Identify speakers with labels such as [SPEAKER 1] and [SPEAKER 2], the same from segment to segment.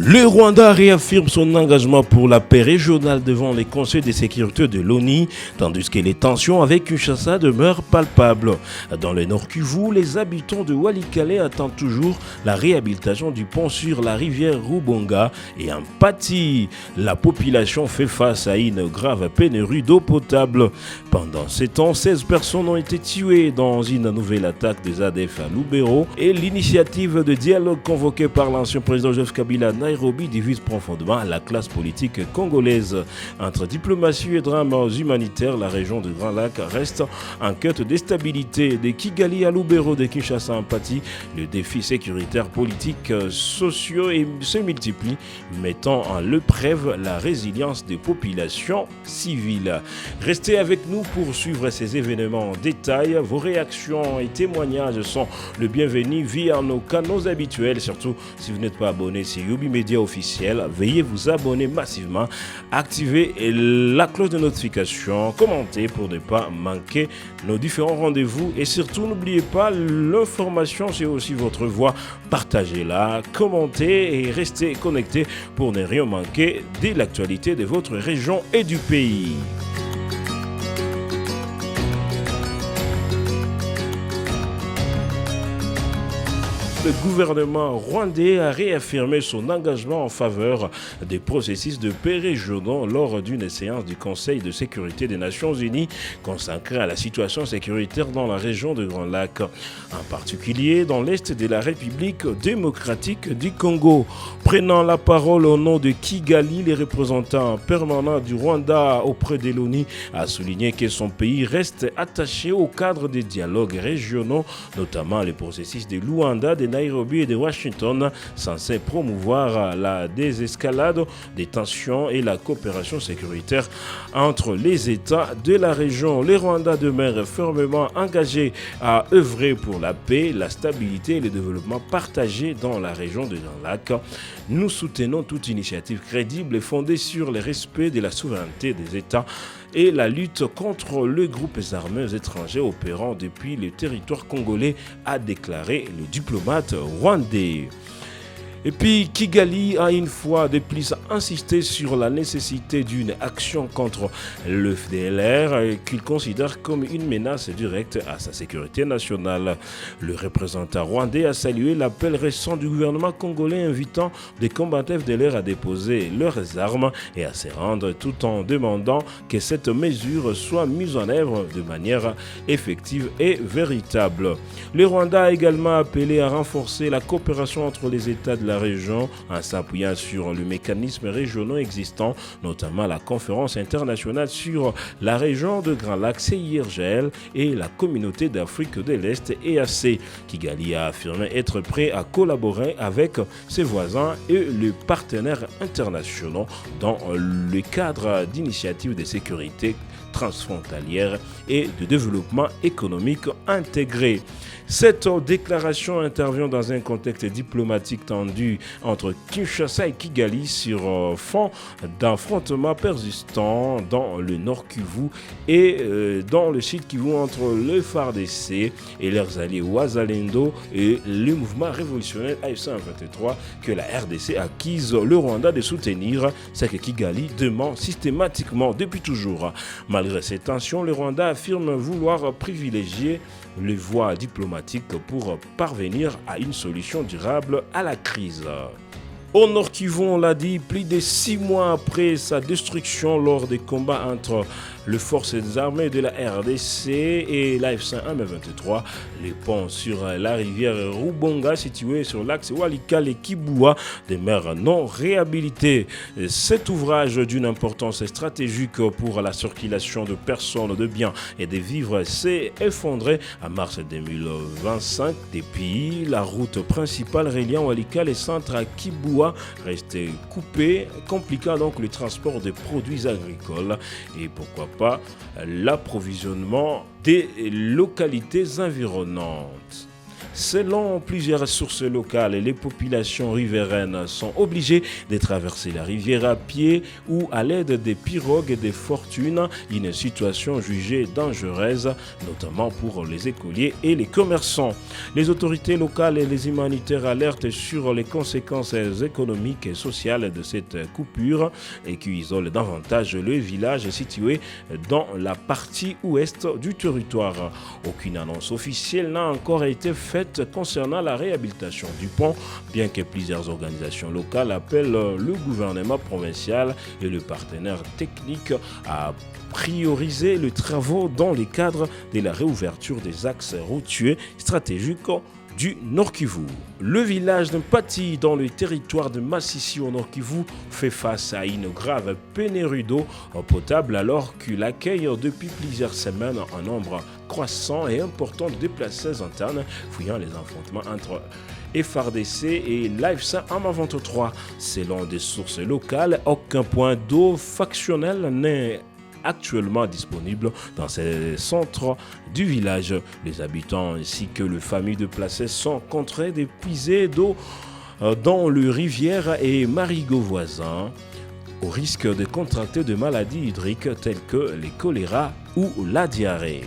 [SPEAKER 1] Le Rwanda réaffirme son engagement pour la paix régionale devant les conseils de sécurité de l'ONU, tandis que les tensions avec Kinshasa demeurent palpables. Dans le Nord Kivu, les habitants de Walikale attendent toujours la réhabilitation du pont sur la rivière Rubonga et en pâtit. La population fait face à une grave pénurie d'eau potable. Pendant ces temps, 16 personnes ont été tuées dans une nouvelle attaque des ADF à Lubero et l'initiative de dialogue convoquée par l'ancien président Joseph Kabila Nairobi divise profondément la classe politique congolaise. Entre diplomatie et drames humanitaires, la région du Grand Lac reste en quête de stabilité. De Kigali à Lubero, de Kinshasa en pâtit, les défis sécuritaires, politiques, sociaux se multiplient, mettant en l'épreuve la résilience des populations civiles. Restez avec nous pour suivre ces événements en détail. Vos réactions et témoignages sont le bienvenu via nos canaux habituels, surtout si vous n'êtes pas abonné sur Yubi Média officiel, veuillez vous abonner massivement, activer la cloche de notification, commentez pour ne pas manquer nos différents rendez-vous et surtout n'oubliez pas, l'information c'est aussi votre voix, partagez-la, commentez et restez connectés pour ne rien manquer de l'actualité de votre région et du pays. Le gouvernement rwandais a réaffirmé son engagement en faveur des processus de paix régionaux lors d'une séance du Conseil de sécurité des Nations Unies consacrée à la situation sécuritaire dans la région de Grand Lac, en particulier dans l'est de la République démocratique du Congo. Prenant la parole au nom de Kigali, les représentants permanents du Rwanda auprès de l'ONU a souligné que son pays reste attaché au cadre des dialogues régionaux, notamment les processus de Luanda, de Nairobi et de Washington, censés promouvoir la désescalade des tensions et la coopération sécuritaire entre les États de la région. Le Rwanda demeure fermement engagé à œuvrer pour la paix, la stabilité et le développement partagé dans la région de Grand Lac. Nous soutenons toute initiative crédible et fondée sur le respect de la souveraineté des États et la lutte contre les groupes armés étrangers opérant depuis le territoire congolais, a déclaré le diplomate rwandais. Et puis Kigali a une fois de plus insisté sur la nécessité d'une action contre le FDLR qu'il considère comme une menace directe à sa sécurité nationale. Le représentant rwandais a salué l'appel récent du gouvernement congolais invitant les combattants FDLR à déposer leurs armes et à se rendre, tout en demandant que cette mesure soit mise en œuvre de manière effective et véritable. Le Rwanda a également appelé à renforcer la coopération entre les États de la région en s'appuyant sur le mécanisme régional existant, notamment la conférence internationale sur la région de Grand Lac CIRGL et la communauté d'Afrique de l'Est EAC. Kigali a affirmé être prêt à collaborer avec ses voisins et les partenaires internationaux dans le cadre d'initiatives de sécurité transfrontalière et de développement économique intégré. Cette déclaration intervient dans un contexte diplomatique tendu entre Kinshasa et Kigali sur fond d'affrontements persistants dans le Nord Kivu et dans le Sud Kivu entre le FARDC et leurs alliés Wazalendo et le mouvement révolutionnaire AFC-M23 que la RDC accuse le Rwanda de soutenir, ce que Kigali demande systématiquement depuis toujours. Malgré ces tensions, le Rwanda affirme vouloir privilégier les voies diplomatiques pour parvenir à une solution durable à la crise. Au Nord Kivu, on l'a dit, plus de 6 mois après sa destruction lors des combats entre les forces armées de la RDC et l'AFC-M23, les ponts sur la rivière Rubonga située sur l'axe Walikale et Kibua demeurent non réhabilités. Cet ouvrage d'une importance stratégique pour la circulation de personnes, de biens et de vivres s'est effondré en mars 2025 depuis la route principale reliant Walikale et centre à Kibua restait coupée, compliquant donc le transport des produits agricoles et pourquoi pas l'approvisionnement des localités environnantes. Selon plusieurs sources locales, les populations riveraines sont obligées de traverser la rivière à pied ou à l'aide des pirogues et des fortunes, une situation jugée dangereuse, notamment pour les écoliers et les commerçants. Les autorités locales et les humanitaires alertent sur les conséquences économiques et sociales de cette coupure et qui isole davantage le village situé dans la partie ouest du territoire. Aucune annonce officielle n'a encore été faite concernant la réhabilitation du pont, bien que plusieurs organisations locales appellent le gouvernement provincial et le partenaire technique à prioriser les travaux dans le cadre de la réouverture des axes routiers stratégiques du Nord Kivu. Le village de Mpati dans le territoire de Massissi au Nord Kivu fait face à une grave pénurie d'eau potable alors qu'il accueille depuis plusieurs semaines un nombre croissant et important de déplacés internes fuyant les affrontements entre FRDC et l'AFSA M23. Selon des sources locales, aucun point d'eau factionnel n'est actuellement disponible dans ces centres du village. Les habitants ainsi que les familles déplacées sont contraints de puiser d'eau dans les rivières et marigots voisins au risque de contracter des maladies hydriques telles que les choléra ou la diarrhée.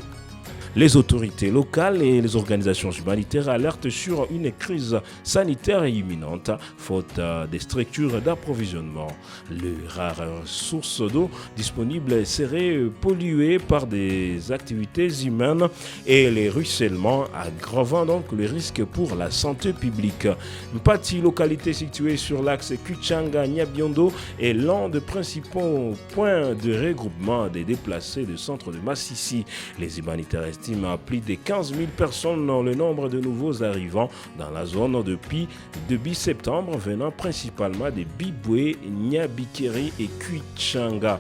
[SPEAKER 1] Les autorités locales et les organisations humanitaires alertent sur une crise sanitaire imminente, faute des structures d'approvisionnement. Les rares sources d'eau disponibles seraient polluées par des activités humaines et les ruissellements, aggravant donc le risque pour la santé publique. Mpati, localité située sur l'axe Kuchanga-Nyabiondo, est l'un des principaux points de regroupement des déplacés du centre de Massissi. Les humanitaires estiment à plus de 15 000 personnes dans le nombre de nouveaux arrivants dans la zone depuis début septembre, venant principalement de Biboué, Nyabikeri et Kuchanga.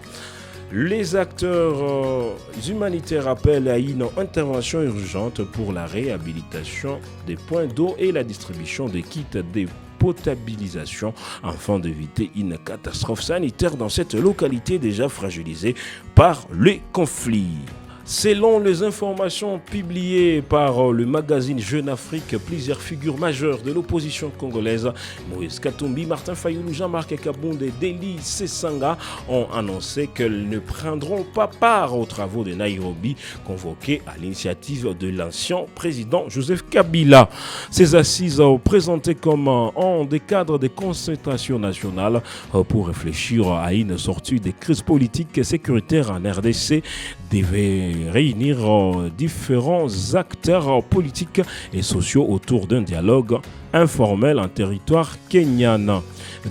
[SPEAKER 1] Les acteurs humanitaires appellent à une intervention urgente pour la réhabilitation des points d'eau et la distribution des kits de potabilisation afin d'éviter une catastrophe sanitaire dans cette localité déjà fragilisée par les conflits. Selon les informations publiées par le magazine Jeune Afrique, plusieurs figures majeures de l'opposition congolaise, Moïse Katumbi, Martin Fayulu, Jean-Marc Kabonde et Deli Sesanga, ont annoncé qu'elles ne prendront pas part aux travaux de Nairobi convoqués à l'initiative de l'ancien président Joseph Kabila. Ces assises présentées comme un des cadres de concertation nationale pour réfléchir à une sortie des crises politiques et sécuritaires en RDC devaient réunir différents acteurs politiques et sociaux autour d'un dialogue informel en territoire kenyan.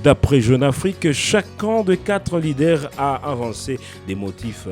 [SPEAKER 1] D'après Jeune Afrique, chacun des 4 leaders a avancé des motifs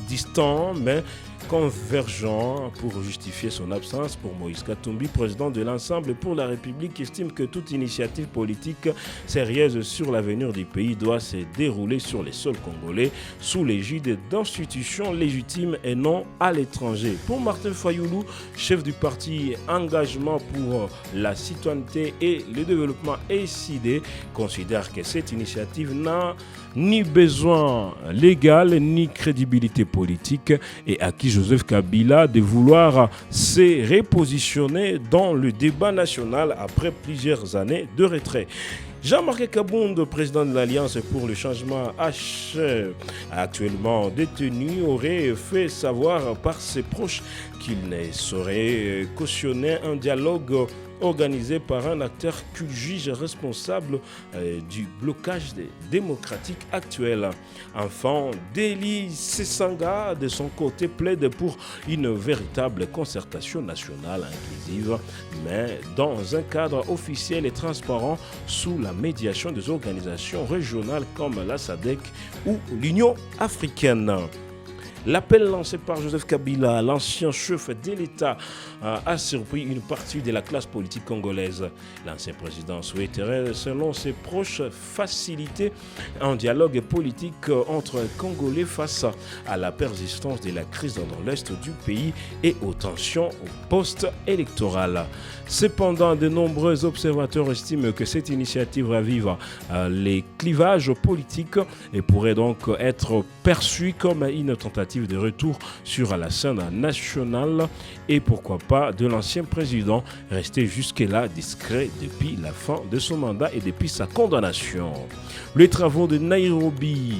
[SPEAKER 1] distants mais convergents pour justifier son absence. Pour Moïse Katumbi, président de l'Ensemble pour la République, estime que toute initiative politique sérieuse sur l'avenir du pays doit se dérouler sur les sols congolais sous l'égide d'institutions légitimes et non à l'étranger. Pour Martin Fayulu, chef du parti Engagement pour la citoyenneté et le développement SID, considère que cette initiative n'a ni besoin légal ni crédibilité politique et à qui Joseph Kabila de vouloir se repositionner dans le débat national après plusieurs années de retrait. Jean-Marc Kabonde, président de l'Alliance pour le changement H, actuellement détenu, aurait fait savoir par ses proches qu'il ne saurait cautionner un dialogue organisé par un acteur qu'il juge responsable du blocage démocratique actuel. Enfin, Deli Sesanga, de son côté, plaide pour une véritable concertation nationale inclusive, mais dans un cadre officiel et transparent sous la médiation des organisations régionales comme la SADC ou l'Union africaine. L'appel lancé par Joseph Kabila, l'ancien chef de l'État, a surpris une partie de la classe politique congolaise. L'ancien président souhaiterait, selon ses proches, faciliter un dialogue politique entre Congolais face à la persistance de la crise dans l'est du pays et aux tensions post-électorales. Cependant, de nombreux observateurs estiment que cette initiative ravive les clivages politiques et pourrait donc être perçue comme une tentative tentative de retour sur la scène nationale et pourquoi pas de l'ancien président resté jusque-là discret depuis la fin de son mandat et depuis sa condamnation. Les travaux de Nairobi,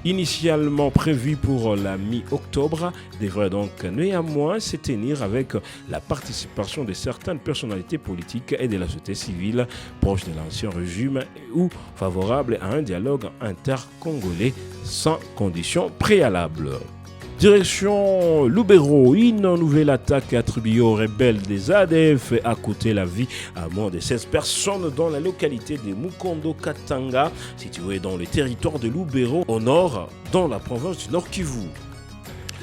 [SPEAKER 1] initialement prévus pour la mi-octobre, devraient donc néanmoins se tenir avec la participation de certaines personnalités politiques et de la société civile proches de l'ancien régime ou favorables à un dialogue intercongolais sans conditions préalables. Direction Lubero, une nouvelle attaque attribuée aux rebelles des ADF a coûté la vie à moins de 16 personnes dans la localité de Mukondo Katanga, située dans le territoire de Lubero, au nord, dans la province du Nord Kivu.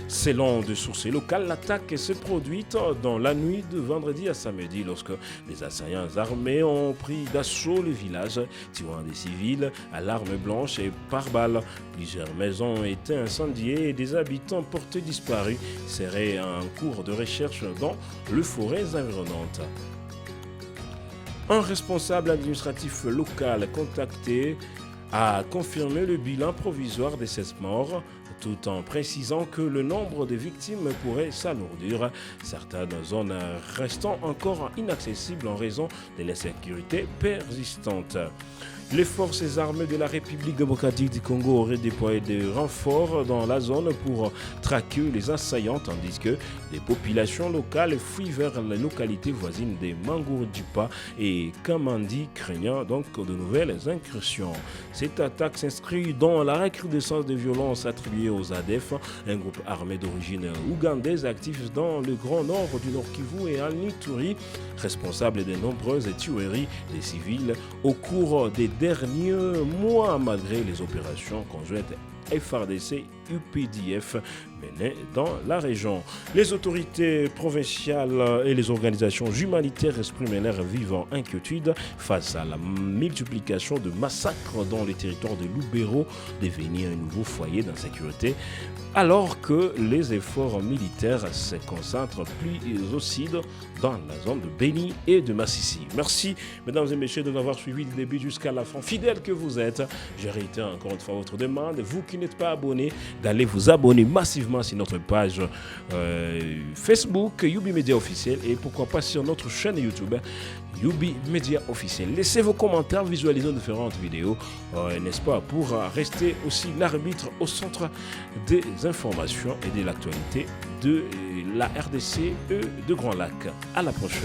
[SPEAKER 1] Selon des sources locales, l'attaque s'est produite dans la nuit de vendredi à samedi lorsque des assaillants armés ont pris d'assaut le village, tuant des civils à l'arme blanche et par balles. Plusieurs maisons ont été incendiées et des habitants portés disparus seraient en cours de recherche dans les forêts environnantes. Un responsable administratif local contacté a confirmé le bilan provisoire des 16 morts, tout en précisant que le nombre de victimes pourrait s'alourdir, certaines zones restant encore inaccessibles en raison de l'insécurité persistante. Les forces armées de la République démocratique du Congo auraient déployé des renforts dans la zone pour traquer les assaillants, tandis que les populations locales fuient vers les localités voisines des Mangourdipa et Kamandi, craignant donc de nouvelles incursions. Cette attaque s'inscrit dans la recrudescence des violences attribuées aux ADF, un groupe armé d'origine ougandaise actif dans le grand nord du Nord Kivu et en Ituri, responsable de nombreuses tueries des civils au cours des derniers mois malgré les opérations conjointes FARDC UPDF menées dans la région. Les autorités provinciales et les organisations humanitaires expriment leur vivante inquiétude face à la multiplication de massacres dans les territoires de Lubero, devenir un nouveau foyer d'insécurité, alors que les efforts militaires se concentrent plus au sud dans la zone de Beni et de Massissi. Merci, mesdames et messieurs, de nous avoir suivis du début jusqu'à la fin. Fidèles que vous êtes, je réitère encore une fois votre demande. Vous qui n'êtes pas abonnés, d'aller vous abonner massivement sur notre page Facebook, Yubi Media Officiel, et pourquoi pas sur notre chaîne YouTube, Yubi Media Officiel. Laissez vos commentaires, visualisez différentes vidéos, n'est-ce pas, pour rester aussi l'arbitre au centre des informations et de l'actualité de la RDC et de Grand Lac. À la prochaine.